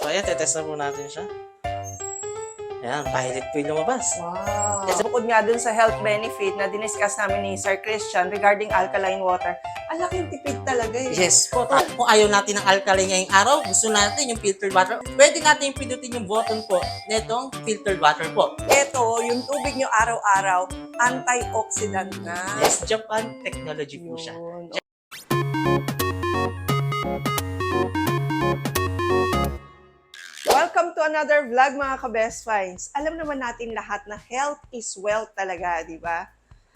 So, ayan, tetest na po natin siya. Ayan, violet po yung lumabas. Wow. Bukod nga dun sa health benefit na diniscuss namin ni Sir Christian regarding alkaline water, ang laking tipid talaga eh. Yes po. Kung ayaw natin ng alkaline ngayong araw, gusto natin yung filtered water, pwede natin pindutin yung button po netong filtered water po. Ito, yung tubig nyo araw-araw, antioxidant na. Yes, Japan technology po siya. Yun. Welcome to another vlog mga ka-best finds. Alam naman natin lahat na health is wealth talaga, di ba?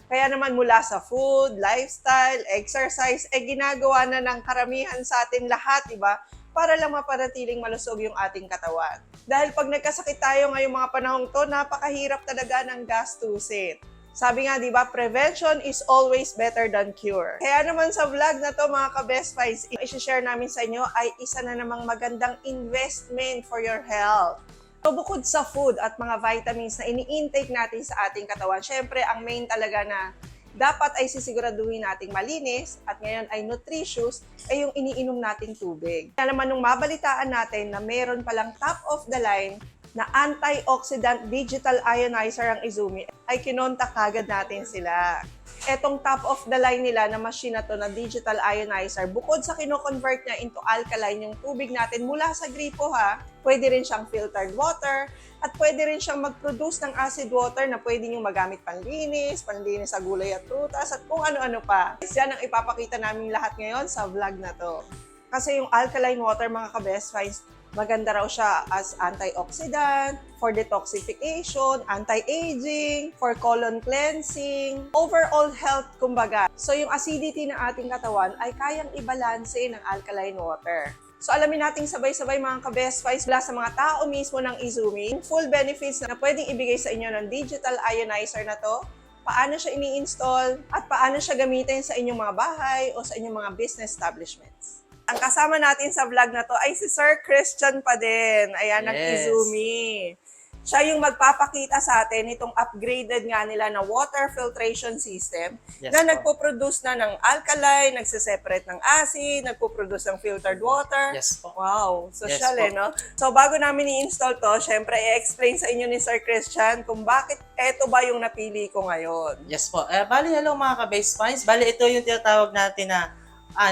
Kaya naman mula sa food, lifestyle, exercise, ginagawa na ng karamihan sa atin lahat, di ba? Para lang mapanatiling malusog yung ating katawan. Dahil pag nagkasakit tayo ngayong mga panahong to, napakahirap talaga ng gastusin. Sabi nga, di ba, prevention is always better than cure. Kaya naman sa vlog na to, mga ka-best finds, i-share namin sa inyo ay isa na namang magandang investment for your health. So, bukod sa food at mga vitamins na ini-intake natin sa ating katawan, syempre, ang main talaga na dapat ay sisiguraduhin nating malinis at ngayon ay nutritious ay yung iniinom nating tubig. Kaya naman nung mabalitaan natin na meron palang top of the line na antioxidant digital ionizer ang Izumi, ay kinontak agad natin sila. Etong top of the line nila na machine na to na digital ionizer, bukod sa kino-convert niya into alkaline yung tubig natin mula sa gripo ha, pwede rin siyang filtered water at pwede rin siyang mag-produce ng acid water na pwede nyo magamit panlinis sa gulay at prutas at kung ano-ano pa. Yan ang ipapakita namin lahat ngayon sa vlog na to. Kasi yung alkaline water mga ka-best finds, maganda raw siya as antioxidant, for detoxification, anti-aging, for colon cleansing, overall health kumbaga. So yung acidity ng ating katawan ay kayang ibalanse ng alkaline water. So alamin nating sabay-sabay mga ka-best finds mula sa mga tao mismo ng Izumi, full benefits na pwedeng ibigay sa inyo ng digital ionizer na to, paano siya ini-install, at paano siya gamitin sa inyong mga bahay o sa inyong mga business establishments. Ang kasama natin sa vlog na to ay si Sir Christian pa din. Ayan, ng Izumi. Siya yung magpapakita sa atin itong upgraded nga nila na water filtration system na nagpo-produce na ng alkaline, nagsiseparate ng acid, nagpo-produce ng filtered water. Yes po. Wow, social no? So bago namin i-install to, syempre i-explain sa inyo ni Sir Christian kung bakit eto ba yung napili ko ngayon. Yes po. Bali, hello mga ka-base finds. Bali, ito yung tinatawag natin na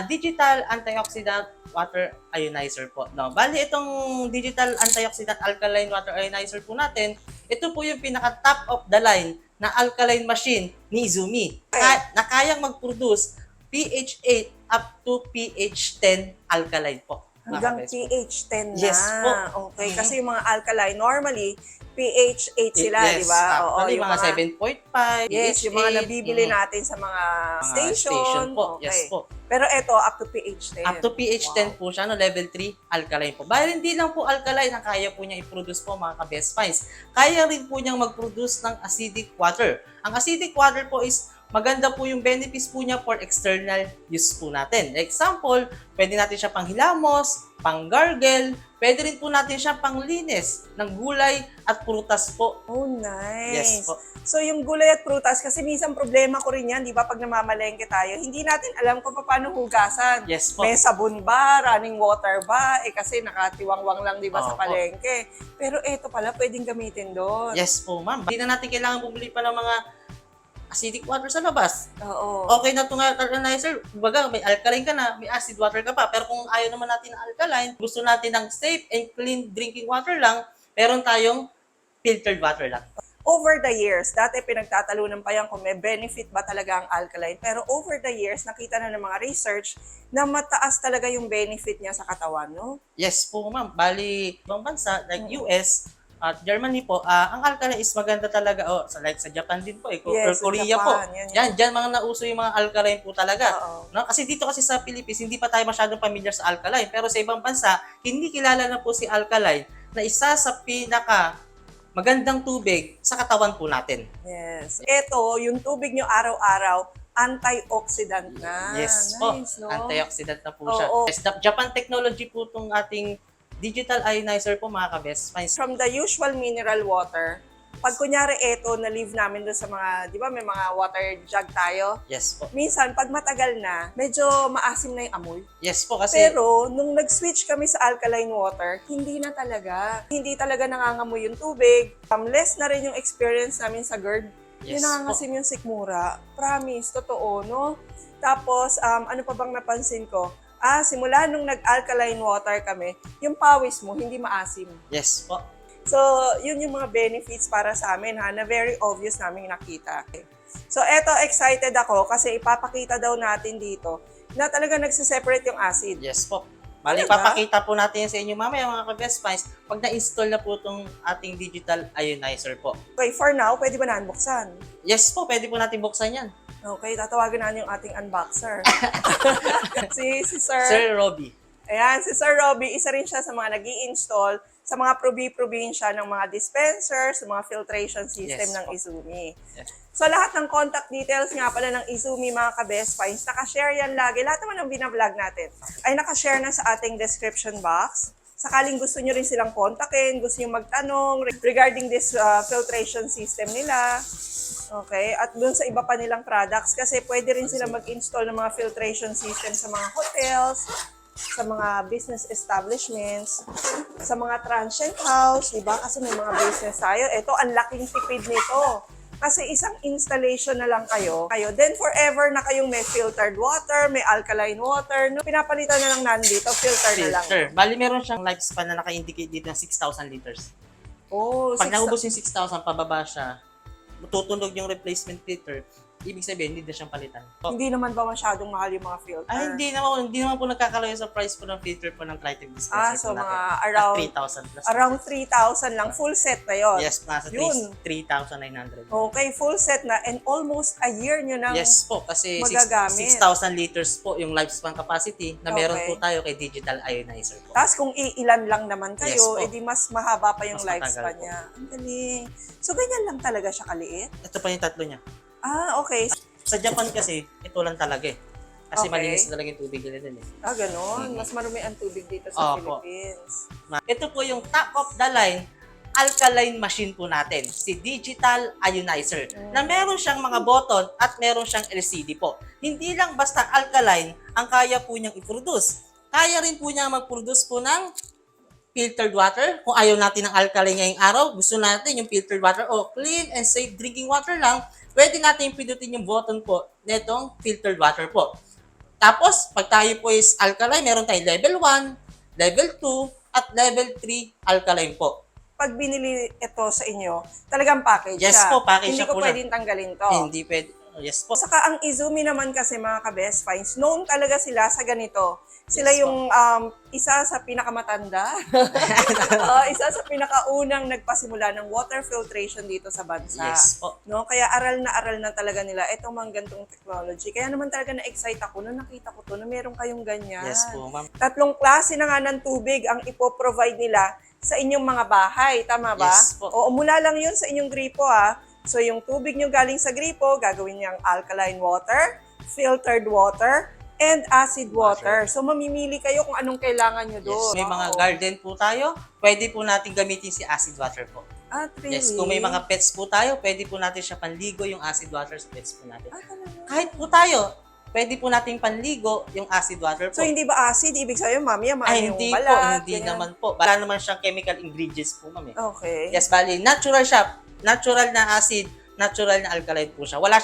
digital antioxidant water ionizer po. No? Bali, itong digital antioxidant alkaline water ionizer po natin, ito po yung pinaka-top of the line na alkaline machine ni Izumi na kayang mag-produce pH 8 up to pH 10 alkaline po. Hanggang pH 10 na. Yes po. Okay, kasi yung mga alkaline, normally, pH 8 sila, di ba? Oo, yung mga 7.5, yes, pH yung mga 8, nabibili natin sa mga station. po. Okay. Yes po. Pero ito, up to pH 10. Up to pH 10 po siya, no? Level 3 alkaline po. Bali, hindi lang po alkaline ang kaya po niya i-produce po mga ka-best finds. Kaya rin po niyang mag-produce ng acidic water. Ang acidic water po is maganda po yung benefits po niya for external use po natin. Example, pwede natin siya panghilamos, pang-gargle, pwede rin po natin siya panglinis ng gulay at prutas po. Oh, nice. Yes po. So, yung gulay at prutas, kasi minsan problema ko rin yan, di ba, pag namamalengke tayo, hindi natin alam kung paano hugasan. Yes po. May sabon ba, running water ba, kasi nakatiwangwang lang, di ba, sa palengke. Pero eto pala, pwedeng gamitin doon. Yes po, ma'am. Hindi na natin kailangan bumili pa ng mga acidic water sa labas. Oo. Okay na itong ionizer, kumbaga may alkaline ka na, may acid water ka pa. Pero kung ayaw naman natin ng alkaline, gusto natin ng safe and clean drinking water lang, meron tayong filtered water lang. Over the years, dati pinagtatalunan pa yan kung may benefit ba talaga ang alkaline. Pero over the years, nakita na ng mga research na mataas talaga yung benefit niya sa katawan, no? Yes po, ma'am. Bali, ibang bansa, like US, at Germany po, ang alkaline is maganda talaga. Like sa Japan din po, or Korea Japan, po. Yan. Diyan mga nauso yung mga alkaline po talaga. No? Kasi dito kasi sa Philippines, hindi pa tayo masyadong familiar sa alkaline. Pero sa ibang bansa, hindi kilala na po si alkaline na isa sa pinaka magandang tubig sa katawan po natin. Yes. Ito, yung tubig nyo araw-araw, antioxidant na. Yes nice, po. no? Antioxidant na po siya. Yes, Japan technology po itong ating digital ionizer po mga ka-best finds. From the usual mineral water, Pag kunyari eto, na-leave namin doon sa mga, di ba may mga water jug tayo? Yes po. Minsan, pag matagal na, medyo maasim na yung amoy. Yes po kasi Pero, nung nag-switch kami sa alkaline water, hindi na talaga. Hindi talaga nangangamoy yung tubig. Less na rin yung experience namin sa GERD. yes Yung nangangasim yung sikmura. Promise, totoo, no? Tapos, ano pa bang napansin ko? Simula nung nag-alkaline water kami, yung pawis mo, hindi maasim. yes po. So, yun yung mga benefits para sa amin, na very obvious namin nakita. So, eto, excited ako kasi ipapakita daw natin dito na talaga nagsiseparate yung acid. Yes po. Bali, Talaga? papakita po natin yan sa inyo mamaya mga ka-Best Finds pag na-install na po itong ating digital ionizer po. Okay, for now, pwede ba na unboxan? Yes po, pwede po natin buksan yan. Okay, tatawagan natin yung ating unboxer. si Sir. Sir Robbie. Ayan, si Sir Robbie, isa rin siya sa mga nag install sa mga probinsya ng mga dispensers, sa mga filtration system Yes ng po. Izumi. Yes. So lahat ng contact details nga pala ng Izumi mga ka-Best Finds, nakashare yan lagi. Lahat naman ng binablog natin ay nakashare na sa ating description box. Sakaling gusto nyo rin silang kontakin, gusto nyo magtanong regarding this filtration system nila. Okay? At dun sa iba pa nilang products kasi pwede rin sila mag-install ng mga filtration system sa mga hotels, sa mga business establishments, sa mga transient house, di ba? Kasi may mga business tayo. Ito, ang laking tipid nito. Kasi isang installation na lang kayo, then forever na kayong may filtered water, may alkaline water, no? Pinapalitan na lang nandito, filter na lang. Filter. Bali, meron siyang lifespan na naka-indicate dito ng 6,000 liters. Oh, Pag naubos yung 6,000, pababa siya, tutunog yung replacement filter, ibig sabihin, hindi na siyang palitan. So, hindi naman ba masyadong mahal yung mga filter? hindi naman po nagkakalayo sa price po ng filter po ng Tritec dispenser So po natin. mga around 3,000 plus. around 3,000 lang, full set na yon. Yes, nasa Yun. 3,900. Okay, full set na and almost a year nyo nang Yes po, kasi magagamit. 6,000 liters po yung lifespan capacity na meron Okay. po tayo kay digital ionizer po. Tapos kung iilan lang naman Yes kayo, po. edi mas mahaba pa yung Mas matagal lifespan po. niya. Ang galing. So, ganyan lang talaga siya kaliit? Ito pa yung tatlo niya. Okay. Sa Japan kasi, ito lang talaga eh. Kasi Okay. malinis na talaga yung tubig nila din eh. Ganon. Mas marumi ang tubig dito sa Opo. Philippines. Ito po yung top of the line alkaline machine po natin, si Digital Ionizer, na meron siyang mga button at meron siyang LCD po. Hindi lang basta alkaline ang kaya po niyang i-produce. Kaya rin po niya mag-produce po ng filtered water. Kung ayaw natin ng alkaline ngayong araw, gusto natin yung filtered water o clean and safe drinking water lang, pwede natin pindutin yung button po netong filtered water po. Tapos, pag tayo po is alkaline, meron tayong level 1, level 2, at level 3 alkaline po. Pag binili ito sa inyo, talagang package Yes siya. po, package Hindi siya ko po pwedeng tanggalin to. Hindi pwede. Yes po. Saka ang Izumi naman kasi mga ka-Best Finds, known talaga sila sa ganito. Sila Yes, yung isa sa pinakamatanda, isa sa pinakaunang nagpasimula ng water filtration dito sa bansa. Yes po. No? Kaya aral na talaga nila itong mga gantong technology. Kaya naman talaga na-excite ako nung nakita ko to na meron kayong ganyan. Yes po, ma'am. 3 klase na nga ng tubig ang ipo-provide nila sa inyong mga bahay. Tama ba? Yes po. Oo, mula lang yun sa inyong gripo ha. So yung tubig nyo galing sa gripo, gagawin niyang alkaline water, filtered water, and acid water. So mamimili kayo kung anong kailangan nyo Yes, doon. may mga Oo. garden po tayo, pwede po natin gamitin si acid water po. Really? Yes, kung may mga pets po tayo, pwede po natin siya panligo yung acid water sa pets po natin. Talaga? Kahit po tayo, pwede po natin panligo yung acid water po. So hindi ba acid? Ibig sabihin, mamaya Ay, yung hindi po, balat, hindi ganyan. naman po. Wala naman siyang chemical ingredients po, ma'am. Okay. Yes, bali, natural siya. Natural na acid, natural na alkaline po siya. Wala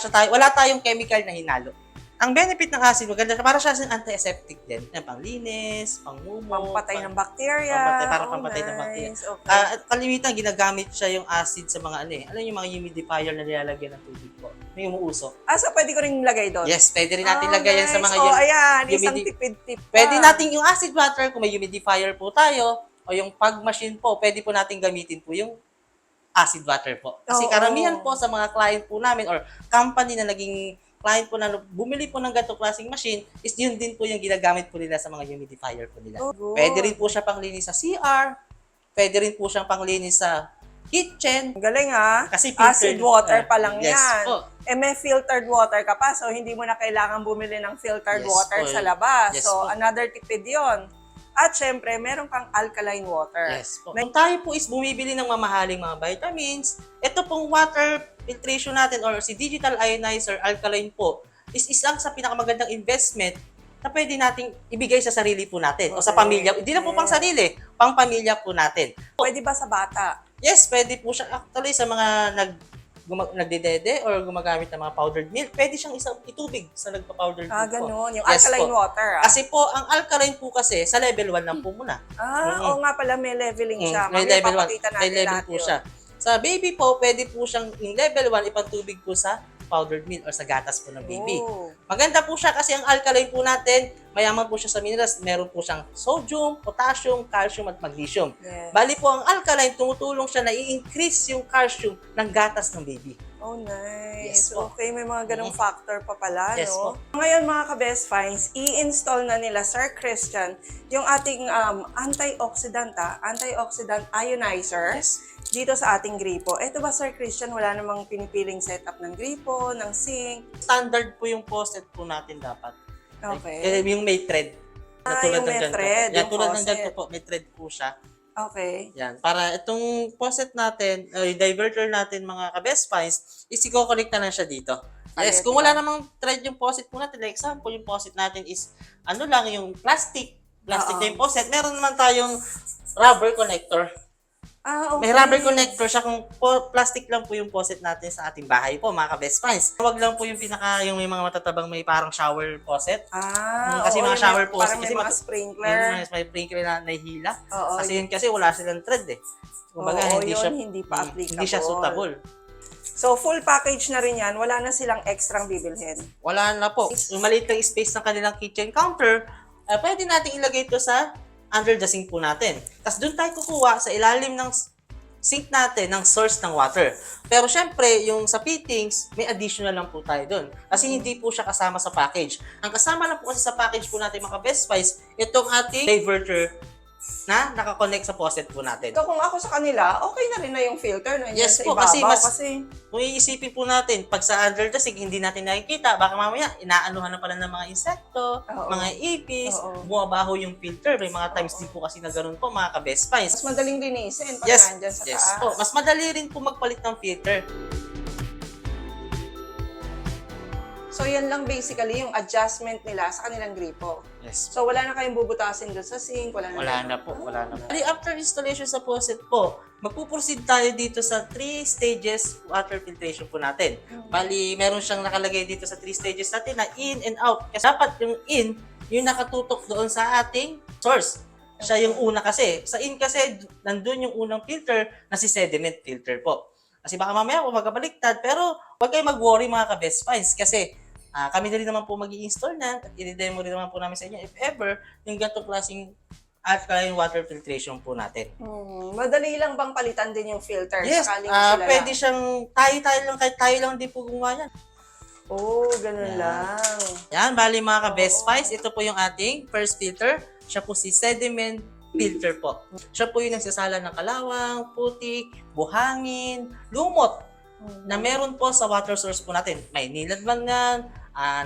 tayong chemical na hinalo. Ang benefit ng acid, maganda siya. Para siya sin antiseptic din. Yan, panglinis, pangmumo. Pampatay ng bacteria. Para pampatay ng bacteria. Nice. Okay. At kalimitan, ginagamit siya yung acid sa mga yung mga humidifier na nilalagyan ng tubig po. May umuusok. So pwede ko rin lagay doon? Yes, pwede rin natin lagay yan sa mga ayan, isang humidi- tipid-tip pa. Pwede natin yung acid water, kung may humidifier po tayo, o yung pug machine po, pwede po natin gamitin po yung acid water po. Kasi Oo. karamihan po sa mga client po namin or company na naging client po na bumili po ng ganitong klaseng machine is yun din po yung ginagamit po nila sa mga humidifier po nila. Oh, good. Pwede rin po siya panglinis sa CR, pwede rin po siyang panglinis sa kitchen, Ang galing ha. kasi Acid water pa lang yes yan. po. May filtered water ka pa, so hindi mo na kailangan bumili ng filtered Yes water po. sa labas. Yes so, po. another tipid yon. At syempre, meron kang alkaline water. Yes po. Kung tayo po is bumibili ng mamahaling mga vitamins, ito pong water filtration natin or si digital ionizer alkaline po is isang sa pinakamagandang investment na pwede nating ibigay sa sarili po natin o sa pamilya. Hindi na po pang sarili, pang pamilya po natin. Pwede ba sa bata? Yes, pwede po siya. Actually, sa mga nagdedede or gumagamit ng mga powdered milk, pwede siyang itubig sa nagpa-powdered milk po. Ganun. Yung Yes alkaline po. water. Kasi po, ang alkaline po kasi, sa level 1 lang po muna. Oo nga pala, may leveling siya. May Mamaya level 1. papakita May natin level lahat po yun. siya. Sa baby po, pwede po siyang yung level 1, ipantubig po sa powdered milk or sa gatas po ng baby. Oh. Maganda po siya kasi ang alkaline po natin, mayaman po siya sa minerals. Meron po siyang sodium, potassium, calcium at magnesium. Yes. Bali po ang alkaline, tumutulong siya na i-increase yung calcium ng gatas ng baby. Oh, nice. Yes po. Okay, may mga ganong factor pa pala, Yes no? po. Ngayon, mga ka-best finds, i-install na nila, Sir Christian, yung ating antioxidant ionizer dito sa ating gripo. Ito ba, Sir Christian, wala namang pinipiling setup ng gripo, ng sink? Standard po yung faucet po natin dapat. Okay. Yung may thread. Yung may thread, Yan, yung tulad ng faucet. ganito po, may thread po siya. Okay. Yan. Para itong faucet natin, yung diverter natin mga ka-best finds, is i-connect na lang siya dito. Yes, kung wala namang thread yung faucet po natin, like example, yung faucet natin is, ano lang, yung plastic na yung faucet, meron naman tayong rubber connector. Okay. May rubber connector siya kung plastic lang po yung faucet natin sa ating bahay po, mga ka-best finds. Huwag lang po yung yung may mga matatabang may parang shower faucet. Kasi mga shower faucet, parang may kasi mga sprinkler. may sprinkler na nahihila. Oo, Kasi yun kasi wala silang thread eh. Kumbaga, hindi pa applicable. Hindi siya suitable. So, full package na rin yan. Wala na silang extrang bibilhin. Wala na po. Yung maliit lang space ng kanilang kitchen counter, pwede natin ilagay ito sa under the sink po natin. Tapos doon tayo kukuha sa ilalim ng sink natin ng source ng water. Pero syempre, yung sa fittings, may additional lang po tayo doon. Kasi hindi po siya kasama sa package. Ang kasama lang po kasi sa package po natin mga Best Buys, itong ating diverter na nakakonect sa faucet po natin. So, kung ako sa kanila, okay na rin na yung filter na Yes sa po, ibabaw. kasi kung iisipin po natin, pag sa under the sink, hindi natin nakikita, baka mamaya, inaanuhan na pala ng mga insekto, mga ipis, bumabaho yung filter. May mga times din po kasi na ganun po, mga ka-best finds. Mas madaling linisin pag nandyan sa taas. Po. Mas madali rin po magpalit ng filter. So, yan lang basically yung adjustment nila sa kanilang gripo. Yes. So, wala na kayong bubutasin doon sa sink, wala na po. After installation sa faucet po, magpuproceed tayo dito sa 3 stages water filtration po natin. Bali, meron siyang nakalagay dito sa 3 stages natin na in and out. Kasi dapat yung in, yung nakatutok doon sa ating source. Siya yung una kasi. Sa in kasi, nandun yung unang filter na si sediment filter po. Kasi baka mamaya po magkabaliktad, pero huwag kayong mag-worry mga ka-best finds kasi kami na rin naman po mag-i-install na at i-demo rin naman po namin sa inyo if ever yung ganitong klaseng alkaline water filtration po natin. Madali lang bang palitan din yung filter? Yes, sakaling sila pwede lang? siyang tayo lang, kahit tayo lang din po gumawa yan. Ganun lang. Yan, bali mga ka-best finds, ito po yung ating first filter. Siya po si sediment filter po. Siya po yung nagsasala ng kalawang, putik, buhangin, lumot na meron po sa water source po natin. May nilad man yan,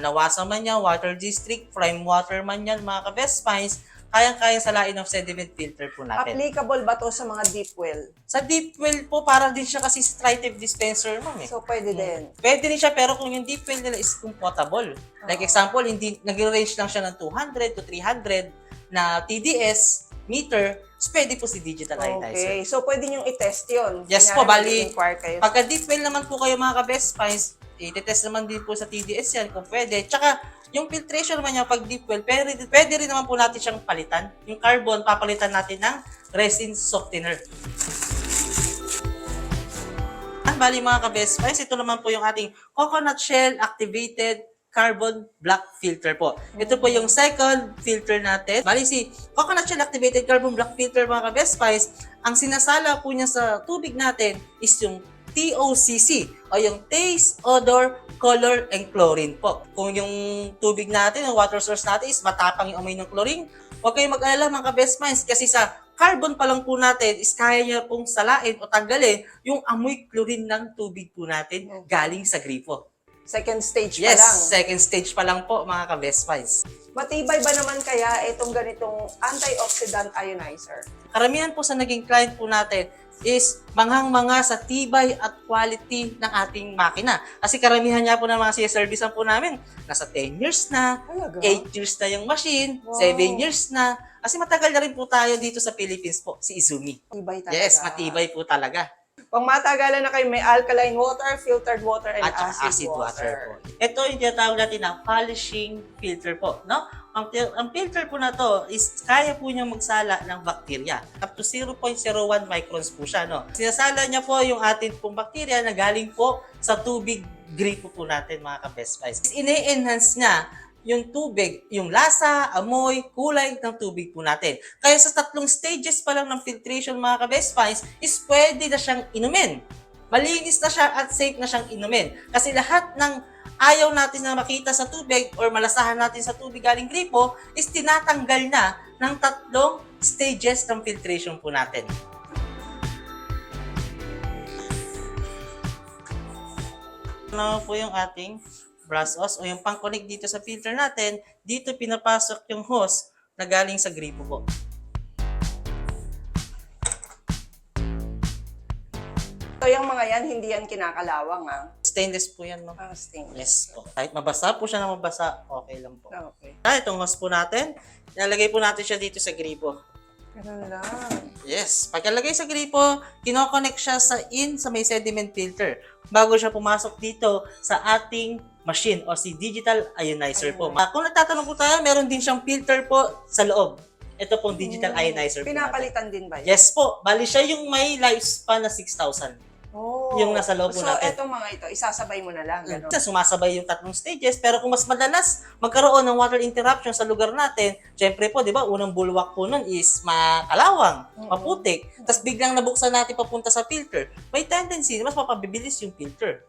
nawasa man yan, water district, prime water man yan, mga ka-best finds, kayang-kaya salain ng sediment filter po natin. Applicable ba to sa mga deep well? Sa deep well po, para din siya kasi sa Tritive dispenser mo eh. So, pwede din. Pwede rin siya, pero kung yung deep well nila is compatible. Like example, hindi nag-range lang siya ng 200 to 300 na TDS meter, pwede po si digital ionizer. Okay. So, pwede nyo i-test yun. Yes po, bali, mag-inquire kayo. pagka deep well naman po kayo mga ka-best finds, i-test naman din po sa TDS yan kung pwede. Tsaka, yung filtration naman niya pag deep well, pwede rin naman po natin siyang palitan. Yung carbon, papalitan natin ng resin softener. Bali mga ka-best finds, ito naman po yung ating coconut shell activated carbon black filter po. Ito po yung second filter natin. Bali si coconut shell activated carbon black filter mga ka-best finds, ang sinasala po niya sa tubig natin is yung TOCC o yung taste, odor, color, and chlorine po. Kung yung tubig natin, yung water source natin is matapang yung amoy ng chlorine, huwag kayong mag-alala mga ka-best minds kasi sa carbon pa lang po natin is kaya niya pong salain o tanggalin yung amoy chlorine ng tubig po natin galing sa gripo. Second stage pa Yes, lang. second stage pa lang po mga ka-Best Finds. Matibay ba naman kaya itong ganitong antioxidant ionizer? Karamihan po sa naging client po natin is manghang-manga sa tibay at quality ng ating makina. Kasi karamihan niya po ng mga servicean po namin, nasa 10 years na, Talaga? 8 years na yung machine, Wow. 7 years na. Kasi matagal na rin po tayo dito sa Philippines po, si Izumi. Matibay talaga. Yes, matibay po talaga. Pang matagalan na kayo, may alkaline water, filtered water, and At saka acid water. po. Ito yung tinatawag natin na polishing filter po, no? Ang filter po na to is kaya po niyang magsala ng bakterya. Up to 0.01 microns po siya, no? Sinasala niya po yung atin pong bakterya na galing po sa tubig gripo po natin, mga ka-Best Finds. Ine-enhance niya yung tubig, yung lasa, amoy, kulay ng tubig po natin. Kaya sa 3 stages pa lang ng filtration, mga ka-Best Finds, is pwede na siyang inumin. Malinis na siya at safe na siyang inumin. Kasi lahat ng ayaw natin na makita sa tubig or malasahan natin sa tubig galing gripo is tinatanggal na ng 3 stages ng filtration po natin. Ano po yung ating brass hose o yung pang-connect dito sa filter natin, dito pinapasok yung hose na galing sa gripo po. So yung mga yan, hindi yan kinakalawang Stainless po yan, no? Stainless. Yes po. Kahit mabasa po siya na mabasa, okay lang po. Okay. Itong hose po natin, ilalagay po natin siya dito sa gripo. Ganun lang. Yes. Pagkalagay sa gripo, kinoconnect siya sa may sediment filter bago siya pumasok dito sa ating machine o si digital ionizer po. Kung nagtatanong po tayo, meron din siyang filter po sa loob. Ito pong digital ionizer po natin. Pinapalitan din ba yun? Yes po. Bali siya yung may lifespan na 6,000. Oh. Yung nasa loob po So, natin. etong mga ito, isasabay mo na lang. Ganun. Sumasabay yung 3 stages, pero kung mas madalas magkaroon ng water interruption sa lugar natin, syempre po, di ba, unang bulwak po nun is makalawang, maputik, tapos biglang nabuksan natin papunta sa filter, may tendency na mas mapabibilis yung filter.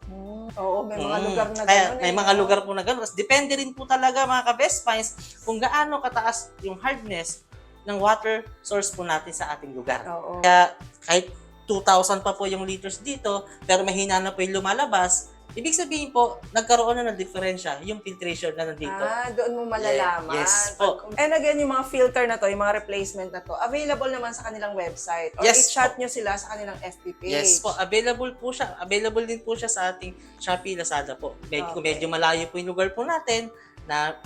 Oo, may mga lugar na Kaya gano'n. may mga lugar po na gano'n. Tapos depende rin po talaga, mga ka-Best Finds, kung gaano kataas yung hardness ng water source po natin sa ating lugar. Oo. Kaya kahit 2,000 pa po yung liters dito, pero mahina na po yung lumalabas, ibig sabihin po, nagkaroon na ng diferensya yung filtration na nandito. Doon mo malalaman. Yes po. And again, yung mga filter na to, yung mga replacement na to, available naman sa kanilang website. Or Yes i-chat nyo sila sa kanilang FB page. Yes po, available po siya. Available din po siya sa ating Shopee, Lazada po. Kung Okay. medyo malayo po yung lugar po natin na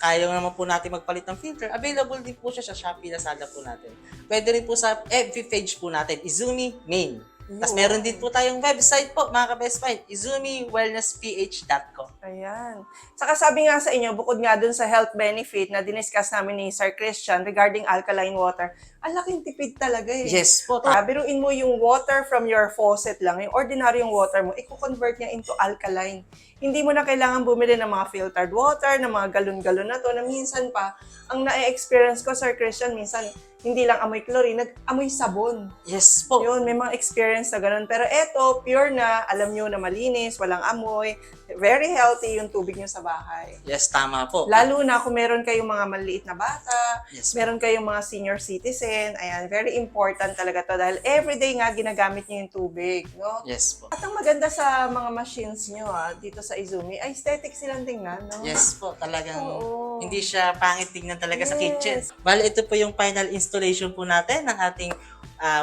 kaya naman po natin magpalit ng filter, available din po siya sa Shopee, Lazada po natin. Pwede rin po sa FB page po natin, Izumi Main. Tapos meron din po tayong website po, mga ka-Best Find, izumiwellnessph.com. Ayan. Saka sabi nga sa inyo, bukod nga dun sa health benefit na diniscuss namin ni Sir Christian regarding alkaline water, ang laking tipid talaga eh. Yes po. Biruin mo yung water from your faucet lang, yung ordinaryong water mo, i-convert niya into alkaline. Hindi mo na kailangan bumili ng mga filtered water, ng mga galon-galon na to, na minsan pa, ang na-experience ko, Sir Christian, minsan, hindi lang amoy chlorine, nag-amoy sabon. Yes po. Yun, may mga experience na ganun. Pero eto, pure na, alam nyo na malinis, walang amoy, very healthy yung tubig nyo sa bahay. Yes, tama po. Lalo na kung meron kayong mga maliit na bata, Yes po. meron kayong mga senior citizen, ayan, very important talaga to dahil everyday nga ginagamit nyo yung tubig, no? Yes po. At ang maganda sa mga machines nyo dito sa Izumi, aesthetic silang tingnan, no? Yes po, talagang Oo. hindi siya pangit tingnan talaga sa Yes. kitchen. Bali, ito po yung final installation po natin ng ating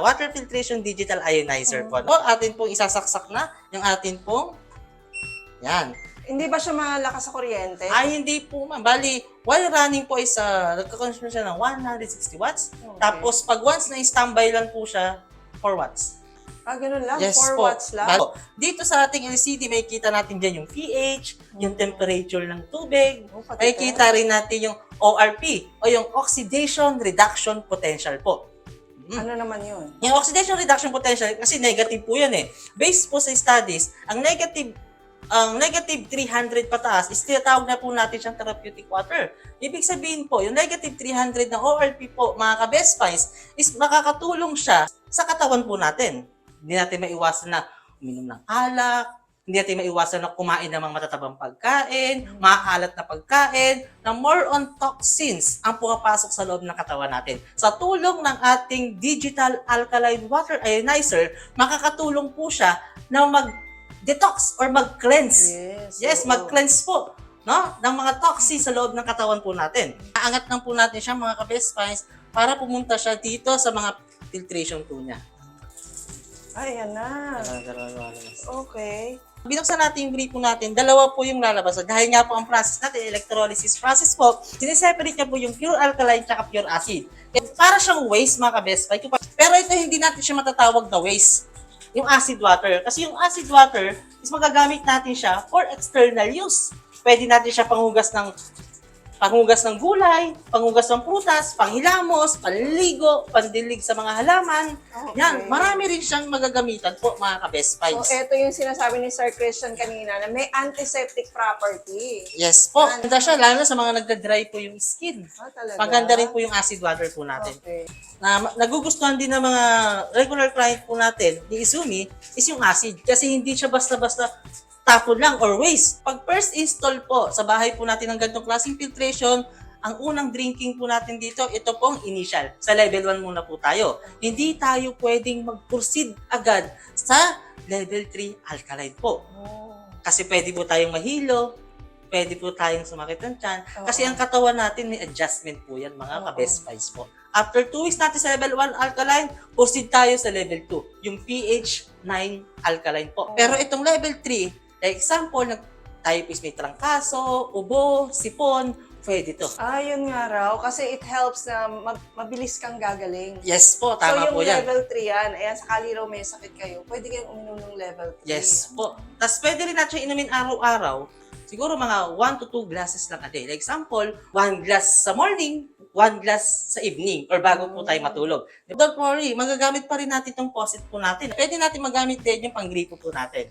water filtration digital ionizer po. Atin pong isasaksak na yung atin pong yan. Hindi ba siya malakas sa kuryente? Ay, hindi po ma'am. Bali, while running po is nagka-consume siya ng 160 watts. Okay. Tapos, pag once na standby lang po siya, 4 watts. Ganun lang? Yes 4 po. watts lang? Bali, dito sa ating LCD, may kita natin dyan yung pH, yung temperature ng tubig. Pati May kita rin natin yung ORP o yung Oxidation Reduction Potential po. Ano naman yun? Yung Oxidation Reduction Potential, kasi negative po yan eh. Based po sa studies, ang negative 300 pataas is tinatawag na po natin siyang therapeutic water. Ibig sabihin po, yung negative 300 na ORP po, mga ka-Best Finds, is makakatulong siya sa katawan po natin. Hindi natin maiwasan na uminom ng alak, hindi natin maiwasan na kumain ng mga matatabang pagkain, maalat na pagkain, na more on toxins ang pumapasok sa loob ng katawan natin. Sa tulong ng ating digital alkaline water ionizer, makakatulong po siya na mag-detox or mag-cleanse. Yes, oo. mag-cleanse po, no? Ng mga toxins sa loob ng katawan po natin. Aangat lang po natin siya mga ka-best finds para pumunta siya dito sa mga filtration po niya. Ay, yan na. Lalabas. Okay. Binuksan natin yung gripo natin, dalawa po yung lalabas. Dahil nga po ang process natin, electrolysis process po, sineseparate niya po yung pure alkaline at pure acid. Para siyang waste mga ka-best find. Pero ito hindi natin siya matatawag na waste, yung acid water. Kasi yung acid water is magagamit natin siya for external use. Pwede natin siya panghugas ng gulay, panghugas ng prutas, panghilamos, panligo, pandilig sa mga halaman. Okay. Yan, marami rin siyang magagamitan po mga ka-best So, finds. ito yung sinasabi ni Sir Christian kanina na may antiseptic property. Yes po, ganda siya, lalo na sa mga nagda-dry po yung skin. Talaga? Maganda rin po yung acid water po natin. Okay. Na nagugustuhan din ng mga regular client po natin ni Izumi is yung acid. Kasi hindi siya basta-basta tapon lang or waste. Pag first install po sa bahay po natin ng ganitong klaseng filtration, ang unang drinking po natin dito, ito pong initial. Sa level 1 muna po tayo. Hindi tayo pwedeng mag-proceed agad sa level 3 alkaline po. Kasi pwede po tayong mahilo, pwede po tayong sumakit ng tiyan. Kasi ang katawan natin may adjustment po yan, mga ka-best finds po. After 2 weeks natin sa level 1 alkaline, proceed tayo sa level 2, yung pH 9 alkaline po. Pero itong level 3, like example, tayo po is may trangkaso, ubo, sipon, pwede to. Yun nga raw. Kasi it helps na mabilis kang gagaling. Yes po, So, tama yung po yan. level 3 yan, ayan, sakali raw may sakit kayo, pwede kayong uminom ng level 3. Yes po. Tapos pwede rin natin inumin araw-araw. Siguro mga 1 to 2 glasses lang a day. Like example, 1 glass sa morning, 1 glass sa evening or bago po tayo matulog. Don't worry, magagamit pa rin natin itong faucet po natin. Pwede natin magamit din yung panggripo po natin.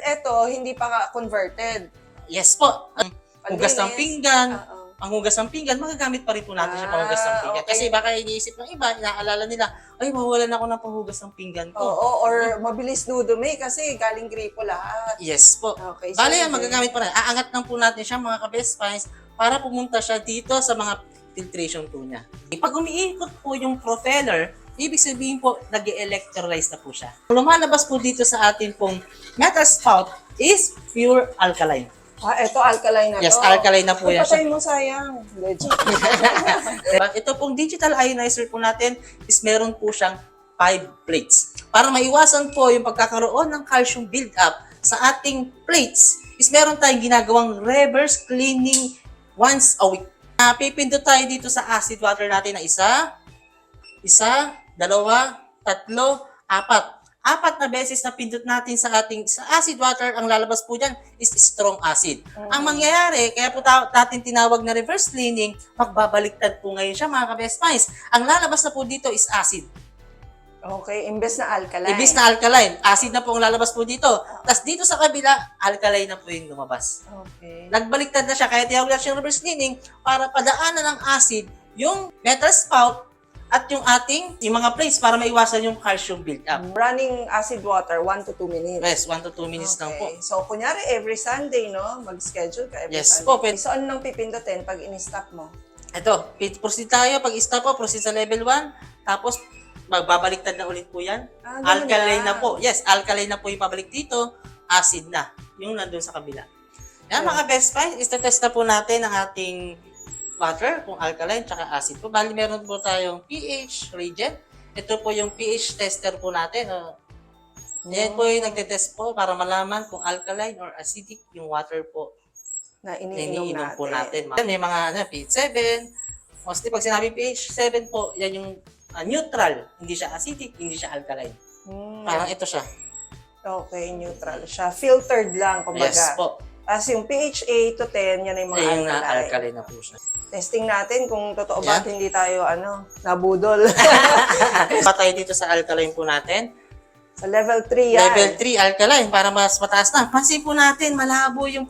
Eto, hindi pa converted. Yes po. Ang hugas ng Panlinis. pinggan, Oo. ang hugas ng pinggan, magagamit pa rin po natin siya panghugas ng pinggan. Okay. Kasi baka iniisip ng iba, inaalala nila, ay, mawalan ako ng panghugas ng pinggan ko. Oo, or mabilis dudumi kasi galing gripo lahat. Yes po. Okay, Bale yan, sige. magagamit pa rin. Aangat lang po natin siya mga ka-best finds para pumunta siya dito sa mga filtration po niya. Pag umiikot po yung propeller, ibig sabihin po, nag-electrolyze na po siya. Lumalabas po dito sa atin pong metal spout is pure alkaline. Eto, alkaline na Yes, to. alkaline na po yan siya. Patay mo, sayang. Legit. Ito pong digital ionizer po natin is meron po siyang 5 plates. Para maiwasan po yung pagkakaroon ng calcium build-up sa ating plates, is meron tayong ginagawang reverse cleaning once a week. Pipindot tayo dito sa acid water natin na isa, dalawa, tatlo, apat. Apat na beses na pindot natin sa acid water, ang lalabas po dyan is strong acid. Ang mangyayari, kaya po natin tinawag na reverse cleaning, magbabaliktad po ngayon siya mga ka-best finds. Ang lalabas na po dito is acid. Okay, imbes na alkaline. Ibis na alkaline, acid na po ang lalabas po dito. Tapos dito sa kabila, alkaline na po yung lumabas. Okay. Nagbaliktad na siya, kaya tinawag natin siyang reverse cleaning para padaanan ng acid yung metal spout at yung mga plates para maiwasan yung calcium build-up. Running acid water, 1 to 2 minutes. Yes, 1 to 2 minutes lang po. So, kunyari, every Sunday, no? Mag-schedule ka every Yes Sunday. po, pwede. So, ano nang pipindutin pag in-stop mo? Ito, proceed tayo. Pag stop po, proceed sa level 1. Tapos, magbabaliktad na ulit po yan. Ganun Alkaline lang. na po. Yes, alkaline na po yung pabalik dito. Acid na. Yung nandun sa kabila. Yan mga best friends, test na po natin ang ating water, kung alkaline, tsaka acid po. Bali, meron po tayong pH reagent. Ito po yung pH tester po natin. Yan po yung nagtetest po para malaman kung alkaline or acidic yung water po Na na iniinom iniinom natin. po natin. May mga pH 7. Mostly pag sinabi pH 7 po, yan yung neutral. Hindi siya acidic, hindi siya alkaline. Parang ito siya. Okay, neutral siya. Filtered lang, kumbaga. Yes po. As yung pH 8 to 10, yan ay mga Yung alkaline. alkaline na po siya. Testing natin kung totoo ba Yan. at hindi tayo, nabudol. Pa tayo dito sa alkaline po natin. Sa level 3 yan. Level 3 alkaline para mas mataas na. Pansin po natin, malabo yung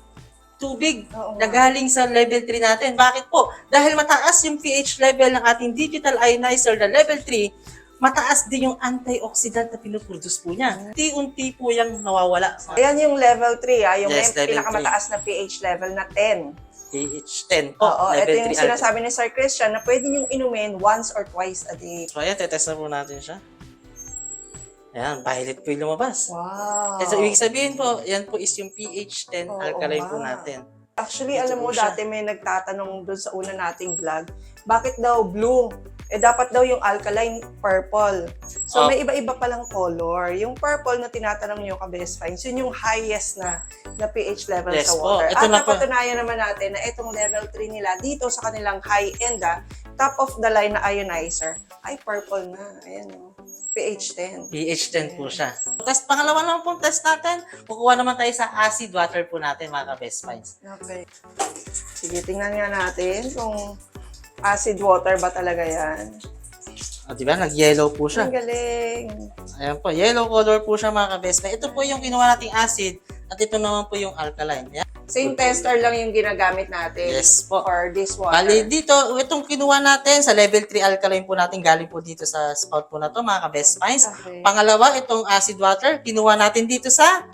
tubig Oo na nga. galing sa level 3 natin. Bakit po? Dahil mataas yung pH level ng ating digital ionizer na level 3, mataas din yung antioxidant na pinuproduce po niya. Unti-unti po yung nawawala sa Ayan yung level 3, yung Yes, may level pinakamataas na pH level na 10. pH 10 po. Oo, ito level yung 3 sinasabi ni Sir Christian na pwede niyong inumin once or twice a day. So ayan, tetest na po natin siya. Ayan, violet po yung lumabas. Wow. So, ibig sabihin po, yan po is yung pH 10 Oo alkaline po nga. natin. Actually, Ito alam po mo, siya. dati may nagtatanong doon sa una nating vlog, bakit daw blue? Dapat daw yung alkaline purple. So, Oh. may iba-iba palang color. Yung purple na tinatanong nyo ka-best finds, yun yung highest na pH level Yes sa po. water. Ito At na po. napatunayan naman natin na itong level 3 nila, dito sa kanilang high-end, top of the line na ionizer, ay purple na. Ayan o. pH 10. pH 10 po siya. Tapos, pangalawa naman pong test natin, kukuha naman tayo sa acid water po natin, mga ka-best finds. Okay. Sige, tingnan nga natin kung acid water ba talaga yan. O, diba? Nag-yellow po siya. Ang galing. Ayan po, yellow color po siya, mga ka-best finds. Ito po yung kinuha nating acid, at ito naman po yung alkaline. Yan. Same tester lang yung ginagamit natin Yes po. for this water. Bali, dito, itong kinuha natin sa level 3 alkaline po natin, galing po dito sa spout po na to, mga ka-best finds. Okay. Pangalawa, itong acid water, kinuha natin dito sa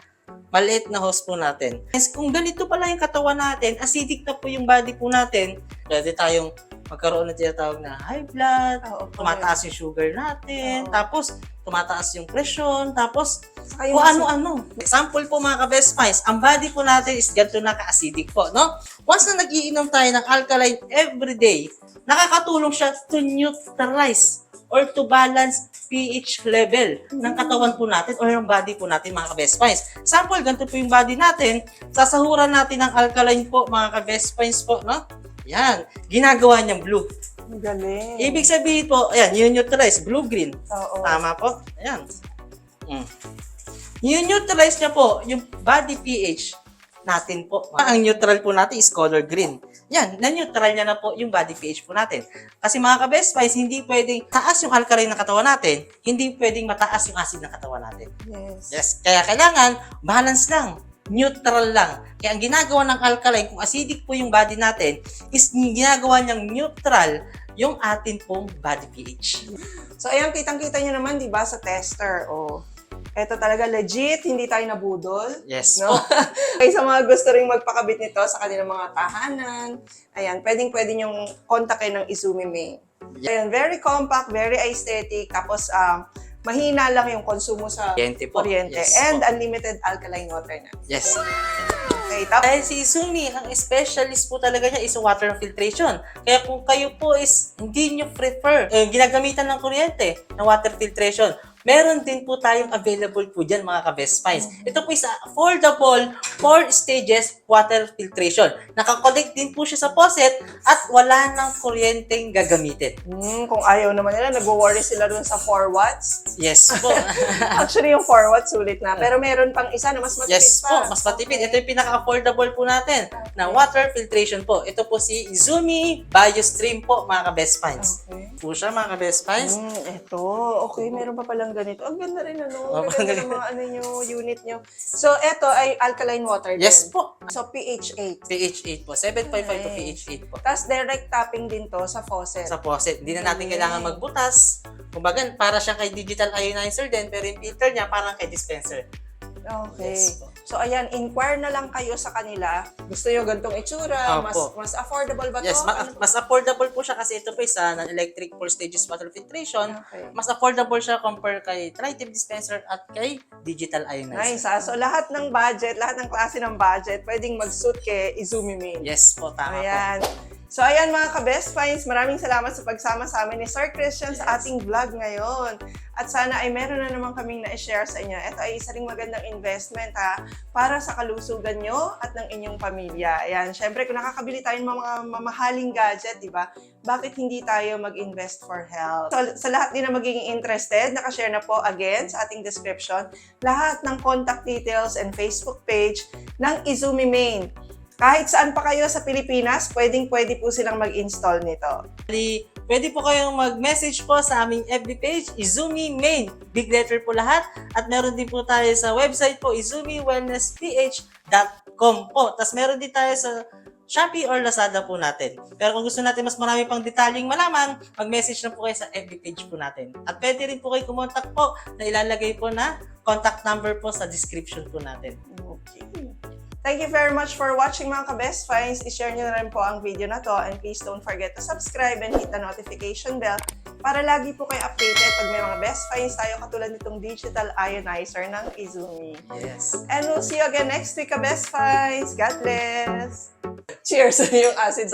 maliit na hose po natin. Yes, kung ganito pala yung katawan natin, acidic na po yung body po natin, pwede tayong magkaroon ng tinatawag na high blood, Oo, tumataas yung sugar natin, Oo. tapos tumataas yung presyon, tapos Saka yung kung ano-ano. Example po mga ka-best finds, ang body po natin is ganito na ka-acidic po, no? Once na nag-iinom tayo ng alkaline every day, nakakatulong siya to neutralize or to balance pH level ng katawan po natin or ng body po natin, mga ka-best finds. Sample, ganito po yung body natin, sasahuran natin ng alkaline po, mga ka-best finds po, no? Yan, ginagawa niyang blue. Ang galing. Ibig sabihin po, ayan, yun neutralize, blue-green. Oo. Tama po? Ayan. Yung-neutralize niya po yung body pH natin po. Ang neutral po natin is color green. Yan, na-neutral niya na po yung body pH po natin. Kasi mga ka-best finds, hindi pwedeng taas yung alkaline ng katawan natin, hindi pwedeng mataas yung acid ng katawan natin. Yes. Yes, kaya kailangan balance lang, neutral lang. Kaya ang ginagawa ng alkaline, kung acidic po yung body natin, is ginagawa niyang neutral yung atin pong body pH. So, ayan, kitang-kita nyo naman, di ba, sa tester. Oh. Ito talaga legit, hindi tayo nabudol. Yes No? po. Kaya sa mga gusto ring magpakabit nito sa kanilang mga tahanan, ayan, pwedeng-pwede nyong kontakin ng Izumi Main. Ayan, very compact, very aesthetic, tapos mahina lang yung konsumo sa Kuryente po. kuryente. Yes And po. unlimited alkaline water na. Yes. Okay, tapos Dahil si Izumi, ang specialist po talaga niya is water filtration. Kaya kung kayo po is hindi nyo prefer ginagamitan ng kuryente ng water filtration, meron din po tayong available po dyan, mga ka-best finds. Ito po is affordable 4 stages water filtration. Nakakonect din po siya sa faucet at wala ng kuryenteng gagamitin. kung ayaw naman nila, nagwo-worry sila dun sa 4 watts. Yes po. Actually, yung 4 watts sulit na. Pero meron pang isa na mas matipid Yes pa. po, mas matipid. Ito yung pinaka-affordable po natin na water filtration po. Ito po si Izumi BioStream po, mga ka-best finds. Okay. Po siya, mga ka-best finds. Ito. Okay, meron pa palang ganito. Ang ganda rin, ano? Oh, Ang ganda ng mga ano nyo, unit nyo. So, ito ay alkaline water din. Yes po. So, pH 8. pH 8 po. 7.5 to Nice. pH 8 po. Tapos, direct tapping din to sa faucet. Sa faucet. Hindi na natin kailangan magbutas. Kumbaga, para siya kay digital ionizer din, pero yung filter niya parang kay dispenser. Okay. Yes po. So, ayan, inquire na lang kayo sa kanila. Gusto nyo gantong itsura? Opo. Mas affordable ba to? Yes, Ano? mas affordable po siya kasi ito po is non-electric 4 stages water filtration. Okay. Mas affordable siya compare kay Tri-Tip dispenser at kay digital ionizer. Nice, ha? So, lahat ng budget, lahat ng klase ng budget, pwedeng mag-suit kay Izumi Main. Yes po, tama po. Ayan. So, ayan mga ka-best finds, maraming salamat sa pagsama sa amin ni Sir Christian sa Yes. ating vlog ngayon. At sana ay meron na naman kaming na-share sa inyo. Ito ay isa ring magandang investment para sa kalusugan nyo at ng inyong pamilya. Ayan, syempre kung nakakabili tayo ng mga mamahaling gadget, di ba? Bakit hindi tayo mag-invest for health? So, sa lahat din na magiging interested, nakashare na po again sa ating description lahat ng contact details and Facebook page ng Izumi Main. Kahit saan pa kayo sa Pilipinas, pwede po silang mag-install nito. Pwede po kayong mag-message po sa aming FB page, Izumi Main. Big letter po lahat. At meron din po tayo sa website po, izumiwellnessph.com po. Tapos meron din tayo sa Shopee or Lazada po natin. Pero kung gusto natin mas marami pang detalyeng malaman, mag-message na po kayo sa FB page po natin. At pwede rin po kayo kumontak po na ilalagay po na contact number po sa description po natin. Okay. Thank you very much for watching mga ka-best finds. I-share nyo na rin po ang video na to and please don't forget to subscribe and hit the notification bell para lagi po kayo updated pag may mga best finds tayo katulad nitong digital ionizer ng Izumi. Yes. And we'll see you again next week, best finds. God bless! Cheers! Yung acid.